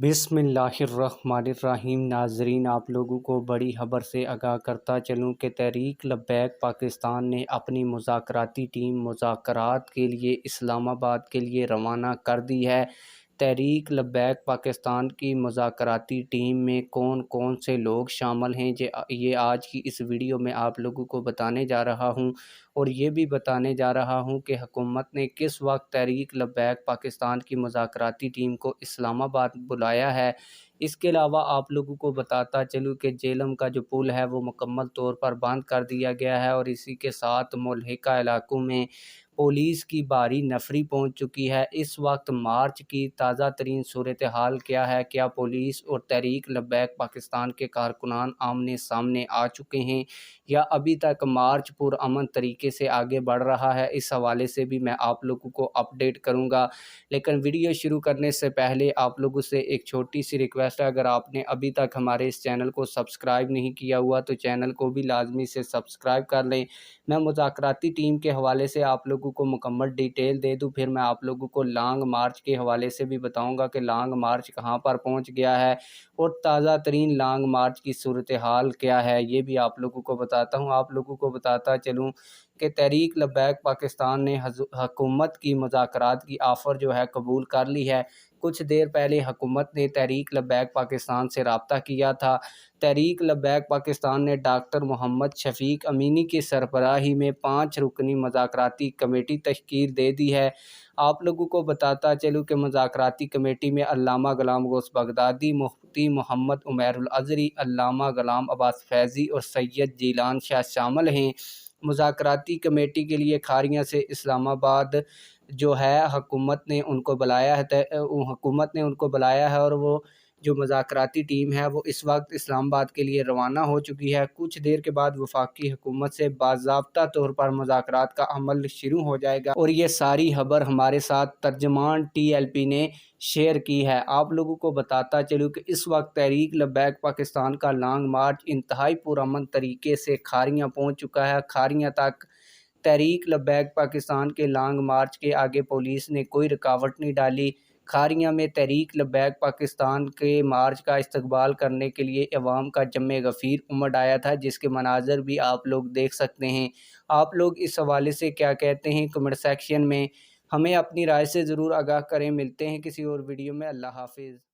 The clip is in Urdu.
بسم اللہ الرحمن الرحیم۔ ناظرین، آپ لوگوں کو بڑی خبر سے آگاہ کرتا چلوں کہ تحریک لبیک پاکستان نے اپنی مذاکراتی ٹیم مذاکرات کے لیے اسلام آباد کے لیے روانہ کر دی ہے۔ تحریک لبیک پاکستان کی مذاکراتی ٹیم میں کون کون سے لوگ شامل ہیں، یہ آج کی اس ویڈیو میں آپ لوگوں کو بتانے جا رہا ہوں، اور یہ بھی بتانے جا رہا ہوں کہ حکومت نے کس وقت تحریک لبیک پاکستان کی مذاکراتی ٹیم کو اسلام آباد بلایا ہے۔ اس کے علاوہ آپ لوگوں کو بتاتا چلوں کہ جہلم کا جو پل ہے وہ مکمل طور پر بند کر دیا گیا ہے، اور اسی کے ساتھ ملحقہ علاقوں میں پولیس کی بھاری نفری پہنچ چکی ہے۔ اس وقت مارچ کی تازہ ترین صورتحال کیا ہے؟ کیا پولیس اور تحریک لبیک پاکستان کے کارکنان آمنے سامنے آ چکے ہیں، یا ابھی تک مارچ پرامن طریقے سے آگے بڑھ رہا ہے؟ اس حوالے سے بھی میں آپ لوگوں کو اپڈیٹ کروں گا، لیکن ویڈیو شروع کرنے سے پہلے آپ لوگوں سے ایک چھوٹی سی ریکویسٹ ہے، اگر آپ نے ابھی تک ہمارے اس چینل کو سبسکرائب نہیں کیا ہوا تو چینل کو بھی لازمی سے سبسکرائب کر لیں۔ میں مذاکراتی ٹیم کے حوالے سے آپ لوگوں کو مکمل ڈیٹیل دے دوں، پھر میں آپ لوگوں کو لانگ مارچ کے حوالے سے بھی بتاؤں گا کہ لانگ مارچ کہاں پر پہنچ گیا ہے اور تازہ ترین لانگ مارچ کی صورتحال کیا ہے، یہ بھی آپ لوگوں کو بتاتا ہوں۔ آپ لوگوں کو بتاتا چلوں کہ تحریک لبیک پاکستان نے حکومت کی مذاکرات کی آفر جو ہے قبول کر لی ہے۔ کچھ دیر پہلے حکومت نے تحریک لبیک پاکستان سے رابطہ کیا تھا۔ تحریک لبیک پاکستان نے ڈاکٹر محمد شفیق امینی کی سربراہی میں 5 رکنی مذاکراتی کمیٹی تشکیل دے دی ہے۔ آپ لوگوں کو بتاتا چلوں کہ مذاکراتی کمیٹی میں علامہ غلام غوث بغدادی، مفتی محمد عمیر الازہری، علامہ غلام عباس فیضی اور سید جیلان شاہ شامل ہیں۔ مذاکراتی کمیٹی کے لیے کھاریاں سے اسلام آباد جو ہے حکومت نے ان کو بلایا ہے، اور وہ جو مذاکراتی ٹیم ہے وہ اس وقت اسلام آباد کے لیے روانہ ہو چکی ہے۔ کچھ دیر کے بعد وفاقی حکومت سے باضابطہ طور پر مذاکرات کا عمل شروع ہو جائے گا، اور یہ ساری خبر ہمارے ساتھ ترجمان TLP نے شیئر کی ہے۔ آپ لوگوں کو بتاتا چلوں کہ اس وقت تحریک لبیک پاکستان کا لانگ مارچ انتہائی پرامن طریقے سے کھاریاں پہنچ چکا ہے۔ کھاریاں تک تحریک لبیک پاکستان کے لانگ مارچ کے آگے پولیس نے کوئی رکاوٹ نہیں ڈالی۔ کھاریاں میں تحریک لبیک پاکستان کے مارچ کا استقبال کرنے کے لیے عوام کا جمع غفیر امڈ آیا تھا، جس کے مناظر بھی آپ لوگ دیکھ سکتے ہیں۔ آپ لوگ اس حوالے سے کیا کہتے ہیں کمنٹ سیکشن میں ہمیں اپنی رائے سے ضرور آگاہ کریں۔ ملتے ہیں کسی اور ویڈیو میں۔ اللہ حافظ۔